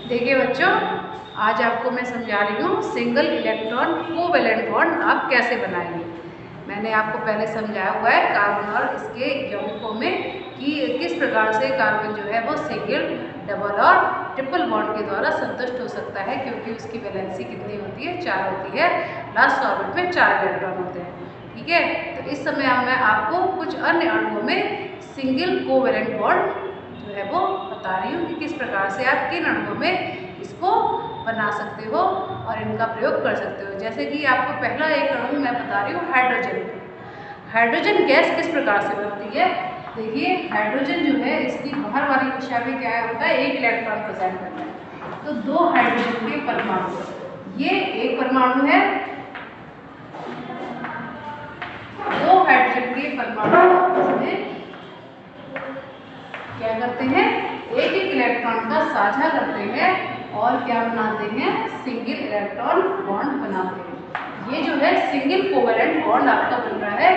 देखिए बच्चों, आज आपको मैं समझा रही हूँ सिंगल इलेक्ट्रॉन कोवैलेंट बॉन्ड आप कैसे बनाएंगे। मैंने आपको पहले समझाया हुआ है कार्बन और इसके यौगिकों में कि किस प्रकार से कार्बन जो है वो सिंगल, डबल और ट्रिपल बॉन्ड के द्वारा संतुष्ट हो सकता है, क्योंकि उसकी वैलेंसी कितनी होती है, 4 होती है। लास्ट ऑर्बिट में 4 इलेक्ट्रॉन होते हैं। ठीक है, तो इस समय मैं आपको कुछ अन्य अणुओं में सिंगल कोवैलेंट बॉन्ड जो है वो बता रही हूँ कि किस प्रकार से आप किन अणुओं में इसको बना सकते हो और इनका प्रयोग कर सकते हो। जैसे कि आपको पहला एक अणु मैं बता रही हूँ हाइड्रोजन। हाइड्रोजन गैस किस प्रकार से बनती है। देखिए, हाइड्रोजन जो है इसकी बाहर वाली दिशा में क्या होता है, एक इलेक्ट्रॉन प्रेजेंट करता है। तो 2 हाइड्रोजन के परमाणु, ये एक परमाणु है, 2 हाइड्रोजन के परमाणु इसमें क्या करते हैं, एक एक इलेक्ट्रॉन का साझा करते हैं और क्या बनाते हैं, सिंगल इलेक्ट्रॉन बॉन्ड बनाते हैं। ये जो है सिंगल कोवैलेंट बॉन्ड आपका बन रहा है।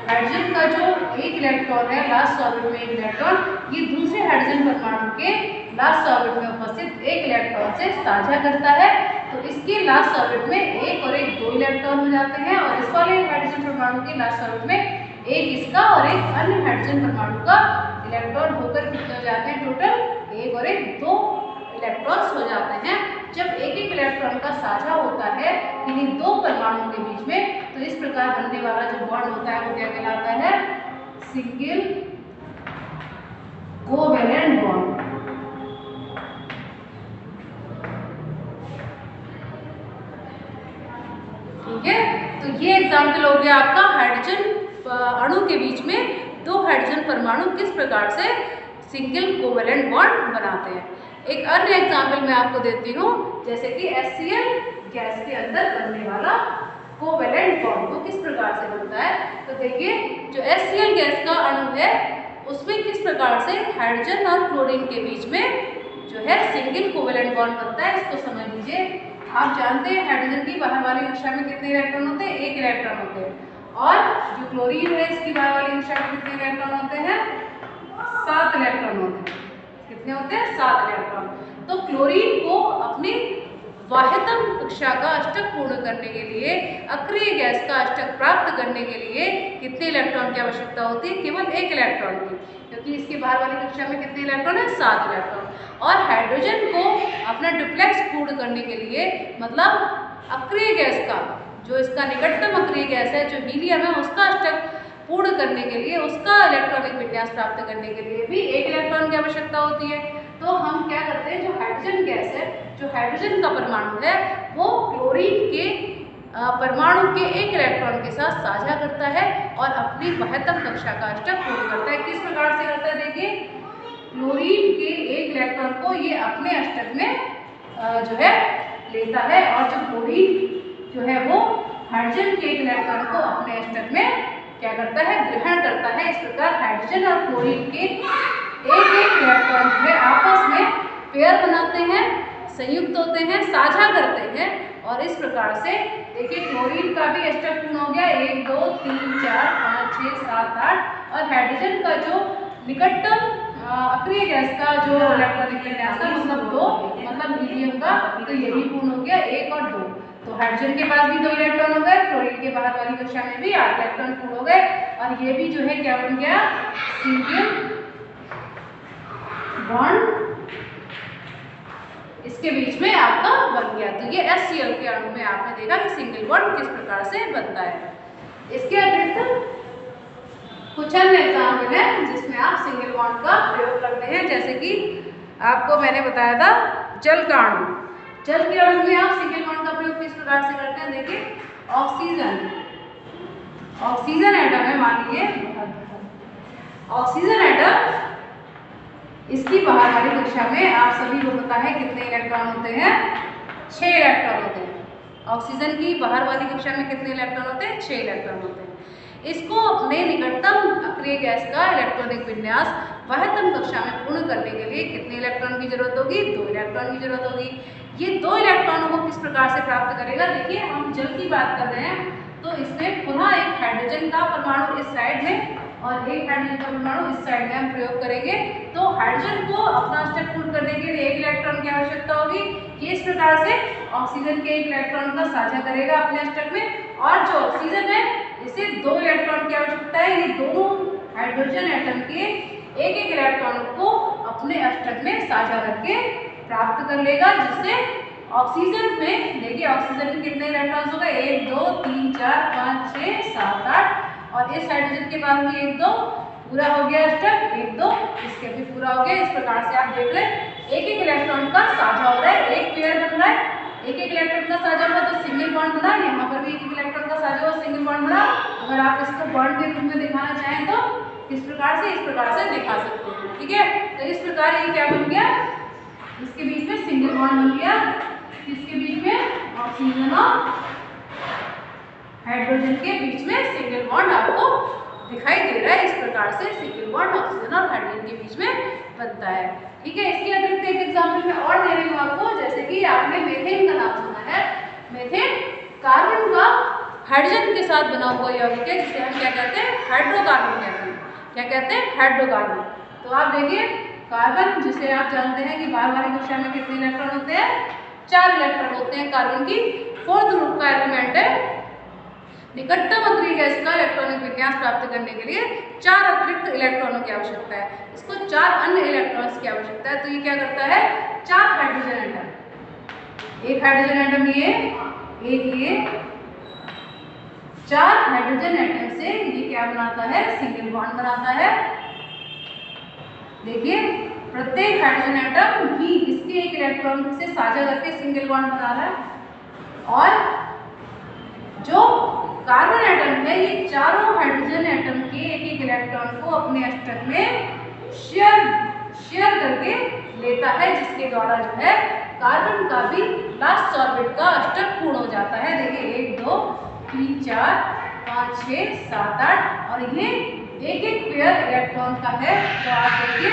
हाइड्रोजन का जो एक इलेक्ट्रॉन है लास्ट ऑर्बिट में एक इलेक्ट्रॉन, ये दूसरे हाइड्रोजन परमाणु के लास्ट ऑर्बिट में उपस्थित एक इलेक्ट्रॉन से साझा करता है। तो इसके लास्ट ऑर्बिट में एक और एक 2 इलेक्ट्रॉन हो जाते हैं और इस वाले हाइड्रोजन परमाणु के लास्ट ऑर्बिट में एक इसका और एक अन्य हाइड्रोजन परमाणु का इलेक्ट्रॉन होकर कितने हो जाते हैं, टोटल एक और एक 2 इलेक्ट्रॉन्स हो जाते हैं। जब एक एक इलेक्ट्रॉन का साझा होता है किन्हीं 2 परमाणुओं के बीच में, तो इस प्रकार बनने वाला जो बॉन्ड होता है वो क्या कहलाता है, सिंगल कोवैलेंट बॉन्ड। ठीक है, तो ये एग्जाम्पल हो गया आपका हाइड्रोजन अणु के बीच में 2 हाइड्रोजन परमाणु किस प्रकार से सिंगल कोवैलेंट बॉन्ड बनाते हैं। एक अन्य एग्जाम्पल मैं आपको देती हूँ, जैसे कि HCl गैस के अंदर बनने वाला कोवैलेंट बॉन्ड वो किस प्रकार से बनता है। तो देखिए, जो HCl गैस का अणु है उसमें किस प्रकार से हाइड्रोजन और क्लोरीन के बीच में जो है सिंगल कोवैलेंट बॉन्ड बनता है, इसको समझ लीजिए। आप जानते हैं हाइड्रोजन की बाहर वाली कक्षा में कितने इलेक्ट्रॉन होते हैं, 1 इलेक्ट्रॉन होते हैं, और जो क्लोरीन है इसकी बाहर वाली कक्षा में कितने इलेक्ट्रॉन होते हैं, 7 इलेक्ट्रॉन होते हैं। कितने होते हैं, 7 इलेक्ट्रॉन। तो क्लोरीन को अपनी वाह्यतम कक्षा का अष्टक पूर्ण करने के लिए, अक्रिय गैस का अष्टक प्राप्त करने के लिए कितने इलेक्ट्रॉन की आवश्यकता होती है, केवल 1 इलेक्ट्रॉन की, क्योंकि इसके बाहर वाली कक्षा में कितने इलेक्ट्रॉन है, 7 इलेक्ट्रॉन। और हाइड्रोजन को अपना डुप्लेक्स पूर्ण करने के लिए, मतलब अक्रिय गैस का, जो इसका निकटतम अक्रिय गैस है जो हीलियम है, उसका अष्टक पूर्ण करने के लिए, उसका इलेक्ट्रॉनिक विन्यास प्राप्त करने के लिए भी 1 इलेक्ट्रॉन की आवश्यकता होती है। तो हम क्या करते हैं, जो हाइड्रोजन गैस है, जो हाइड्रोजन का परमाणु है, वो क्लोरीन के परमाणु के 1 इलेक्ट्रॉन के साथ साझा करता है और अपनी वाह्यतम कक्षा का अष्टक पूर्ण करता है। किस प्रकार से करता है, देखिए, क्लोरीन के 1 इलेक्ट्रॉन को ये अपने अष्टक में जो है लेता है, और जो क्लोरीन जो है वो हाइड्रोजन के 1 इलेक्ट्रॉन को अपने अष्टक में क्या करता है, ग्रहण करता है। इस प्रकार हाइड्रोजन और क्लोरीन के एक इलेक्ट्रॉन जो है आपस में पेयर बनाते हैं, संयुक्त होते हैं, साझा करते हैं, और इस प्रकार से देखिए क्लोरीन का भी अष्टक पूर्ण हो गया, 1 2 3 4 5 6 7 8, और हाइड्रोजन का जो निकटतम अक्रिय गैस का जो इलेक्ट्रॉनिक विन्यास था, मतलब 2, मतलब हीलियम का, तो यही पूर्ण हो गया, 1 और 2। तो हाइड्रोजन के पास भी 2 इलेक्ट्रॉन हो गए, क्लोरीन के बाहर वाली कक्षा में भी 8 इलेक्ट्रॉन पूर्ण हो गए, और ये भी जो है क्या बन गया, सिंगल बॉन्ड इसके बीच में आपका बन गया। तो ये HCl के अणु में आपने देखा कि सिंगल बॉन्ड किस प्रकार से बनता है। इसके अतिरिक्त कुछ अन्य एग्जाम्पल है जिसमें आप सिंगल बॉन्ड का प्रयोग करते हैं, जैसे कि आपको मैंने बताया था जल का अणु। जल के अणु में आप सिंगल बॉन्ड का प्रयोग किस प्रकार से करते हैं, देखिए, ऑक्सीजन एटम है, मान लीजिए ऑक्सीजन एटम, इसकी बाहर वाली कक्षा में आप सभी को पता है कितने इलेक्ट्रॉन होते हैं, 6 इलेक्ट्रॉन होते हैं। ऑक्सीजन की बाहर वाली कक्षा में कितने इलेक्ट्रॉन होते हैं, 6 इलेक्ट्रॉन होते हैं। इसको अपने निकटतम अक्रिय गैस का इलेक्ट्रॉनिक विन्यास वाह्यतम कक्षा में पूर्ण करने के लिए कितने इलेक्ट्रॉन की जरूरत होगी, 2 इलेक्ट्रॉन की जरूरत होगी। ये 2 इलेक्ट्रॉनों को किस प्रकार से प्राप्त करेगा, देखिए, हम जल की बात कर रहे हैं, तो इसमें पुनः एक हाइड्रोजन का परमाणु इस साइड में और एक हाइड्रोजन का परमाणु इस साइड में हम प्रयोग करेंगे। तो हाइड्रोजन को अपना अष्टक पूर्ण करने करने के लिए एक इलेक्ट्रॉन की आवश्यकता होगी। ये इस प्रकार से ऑक्सीजन के एक इलेक्ट्रॉन का साझा करेगा अपने अष्टक में, और जो ऑक्सीजन है इसे 2 इलेक्ट्रॉन की आवश्यकता है। ये दोनों हाइड्रोजन एटम के एक एक इलेक्ट्रॉन को अपने अष्टक में साझा करके प्राप्त कर लेगा, जिससे ऑक्सीजन में देखिए ऑक्सीजन में कितने इलेक्ट्रॉन्स हो गए, 1 2 3 4 5 6 7 8, और इस हाइड्रोजन के बाद भी 1 2 पूरा हो गया अष्टक, 1 2 इसके भी पूरा हो गया। इस प्रकार से आप देख लें एक एक इलेक्ट्रॉन का साझा हो रहा है, एक पेयर बन रहा है, एक एक इलेक्ट्रॉन का साझा हुआ तो सिंगल बॉन्ड बना, यहाँ पर भी एक एक इलेक्ट्रॉन का साझा हुआ सिंगल बॉन्ड बना। अगर आप इसको बॉन्ड के रूप में दिखाना चाहें तो इस प्रकार से दिखा सकते हैं, ठीक है। तो इस प्रकार ये क्या बन गया, इसके बीच में सिंगल बॉन्ड बन गया, इसके बीच में ऑक्सीजन और हाइड्रोजन के बीच में सिंगल बॉन्ड आपको दिखाई दे रहा है। इस प्रकार से सिंगल बॉन्ड ऑक्सीजन और हाइड्रोजन के बीच में बनता है, ठीक है। इसके अतिरिक्त एक एग्जाम्पल में और दे रही हूँ आपको, जैसे कि आपने मीथेन का नाम सुना है। मीथेन कार्बन का हाइड्रोजन के साथ बना हुआ यौगिक है, जिसे हम क्या कहते हैं, हाइड्रोकार्बन कहते हैं। क्या कहते हैं, हाइड्रोकार्बन। तो आप देखिए कार्बन, जिसे आप जानते हैं कि बार वाली कक्षा में कितने इलेक्ट्रॉन होते हैं, 4 इलेक्ट्रॉन होते हैं। कार्बन की 4th ग्रुप का एलिमेंट है। निकटतम अंतरिक्ष गैस का इलेक्ट्रॉनिक विन्यास प्राप्त करने के लिए 4 अतिरिक्त इलेक्ट्रॉनों की आवश्यकता है। इसको 4 अन्य इलेक्ट्रॉन्स की आवश्यकता है। तो ये क्या करता है, 4 हाइड्रोजन एटम, एक हाइड्रोजन एटम ये, एक ये, 4 हाइड्रोजन एटम से ये क्या बनाता है, सिंगल बॉन्ड बनाता है। देखिए प्रत्येक हाइड्रोजन एटम भी इसके एक इलेक्ट्रॉन से साझा करके सिंगल बॉन्ड बना रहा है, और जो कार्बन एटम है ये चारों हाइड्रोजन एटम के एक एक इलेक्ट्रॉन को अपने अष्टक में शेयर करके लेता है, जिसके द्वारा जो है कार्बन का भी लास्ट ऑर्बिट का अष्टक पूर्ण हो जाता है। देखिए 1 2 3 4 5 6 7 8, और ये एक एक पेयर इलेक्ट्रॉन का है। तो आप देखिए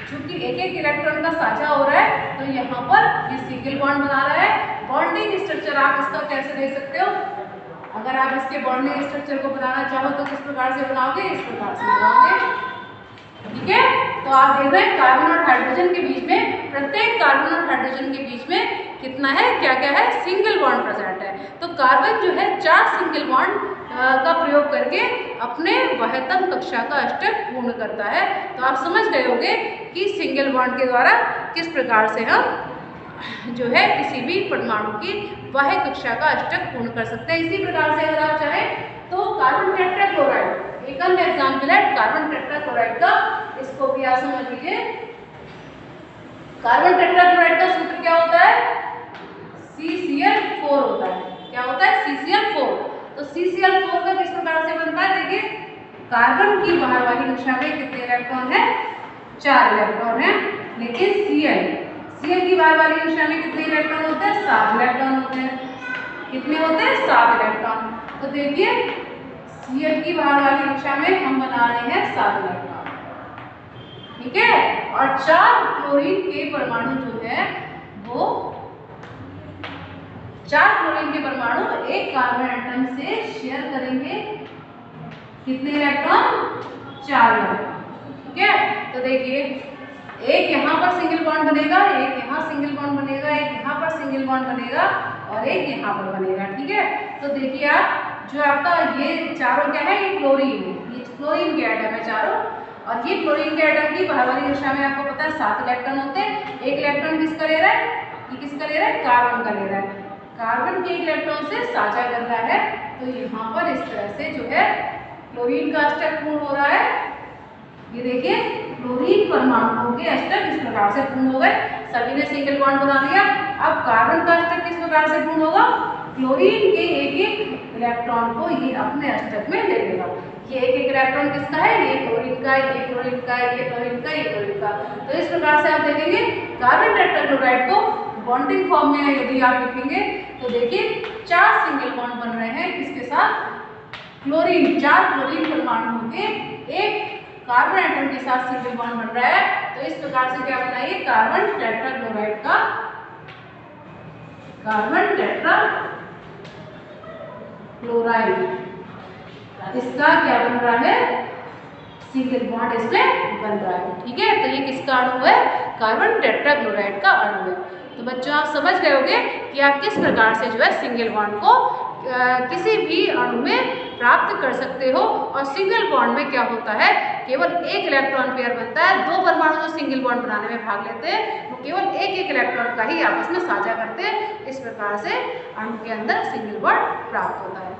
चूंकि एक एक इलेक्ट्रॉन का साझा हो रहा है तो यहाँ पर ये सिंगल बॉन्ड बना रहा है। बॉन्डिंग स्ट्रक्चर आप इसका कैसे दे सकते हो, अगर आप इसके बॉन्डिंग स्ट्रक्चर को बनाना चाहो तो किस प्रकार से बनाओगे, इस प्रकार से बनाओगे, ठीक है। तो आप देख रहे हैं कार्बन और हाइड्रोजन के बीच में, प्रत्येक कार्बन और हाइड्रोजन के बीच में कितना है, क्या क्या है, सिंगल बॉन्ड प्रेजेंट है। तो कार्बन जो है 4 सिंगल बॉन्ड का प्रयोग करके अपने वहतम कक्षा का अष्टक पूर्ण करता है। तो आप समझ गए होंगे कि सिंगल बॉन्ड के द्वारा किस प्रकार से हम जो है किसी भी परमाणु की वह कक्षा का अष्टक पूर्ण कर सकते हैं। इसी प्रकार से अगर आप चाहें तो कार्बन टेट्राक्लोराइड एक अन्य एग्जाम्पल है कार्बन टेट्राक्लोराइड का, इसको भी आप समझ लीजिए। कार्बन टेट्राक्लोराइड का सूत्र क्या होता है, CCl4 होता है। क्या होता है, CCl4। तो CCl4 का किस प्रकार से बनता है, देखिए कार्बन की बाहर वाली कक्षा में कितने इलेक्ट्रॉन है, 4 इलेक्ट्रॉन है, लेकिन Cl की बाहर वाली कक्षा में कितने इलेक्ट्रॉन होते हैं, 7 इलेक्ट्रॉन होते हैं। कितने होते हैं, 7 इलेक्ट्रॉन। तो देखिए Cl की बाहर वाली कक्षा में हम बना रहे हैं 7 इलेक्ट्रॉन, ठीक है। और 4 क्लोरीन के परमाणु जो है वो 4 क्लोरीन के परमाणु एक कार्बन एटम से शेयर करेंगे कितने इलेक्ट्रॉन, 4 इलेक्ट्रॉन, ठीक है। तो देखिए एक यहाँ पर सिंगल बॉन्ड बनेगा, एक यहाँ सिंगल बॉन्ड बनेगा, एक यहाँ पर सिंगल बॉन्ड बनेगा और एक यहाँ पर बनेगा, ठीक है। तो देखिए आप जो आपका ये चारों क्या है, ये क्लोरीन है, ये क्लोरीन के एटम है चारों, और ये क्लोरीन के एटम की बाहर वाली कक्षा में आपको पता है 7 इलेक्ट्रॉन होते हैं। एक इलेक्ट्रॉन किसका ले रहा है, ये किसका ले रहा है, कार्बन का ले रहा है। कार्बन के एक इलेक्ट्रॉन से साझा कर रहा है। तो यहाँ पर इस तरह से जो है क्लोरीन का अष्टक पूर्ण हो रहा है। ये देखिए क्लोरीन परमाणुओं के अष्टक इस प्रकार से पूर्ण हो गए, सभी ने सिंगल बॉन्ड बना लिया। अब कार्बन का अष्टक किस प्रकार से पूर्ण होगा, क्लोरीन के एक एक इलेक्ट्रॉन को ये अपने अष्टक में ले लेगा। ये एक एक इलेक्ट्रॉन किसका है, ये क्लोरीन का, ये क्लोरीन का, ये क्लोरीन का, ये क्लोरीन का। तो इस प्रकार से आप देखेंगे कार्बन टेट्राक्लोराइड को बॉन्डिंग फॉर्म में यदि आप लिखेंगे तो देखिए 4 सिंगल बॉन्ड बन रहे हैं, किसके साथ, क्लोरीन, 4 क्लोरीन परमाणुओं के एक कार्बन एटम के साथ सिंगल बॉन्ड बन रहा है। तो इस प्रकार से क्या बनाइए, कार्बन टेट्राक्लोराइड का, कार्बन टेट्राक्लोराइड, इसका क्या बन रहा है, सिंगल बॉन्ड इसमें बन रहा है। ठीक है, तो ये किसका अणु है? कार्बन टेट्राक्लोराइड का अणु है। तो बच्चों आप समझ गए होंगे कि आप किस प्रकार से जो है सिंगल बॉन्ड को किसी भी अणु में प्राप्त कर सकते हो। और सिंगल बॉन्ड में क्या होता है, केवल एक इलेक्ट्रॉन पेयर बनता है। दो परमाणु जो सिंगल बॉन्ड बनाने में भाग लेते हैं वो केवल एक एक इलेक्ट्रॉन का ही आपस में साझा करते हैं। इस प्रकार से अणु के अंदर सिंगल बॉन्ड प्राप्त होता है।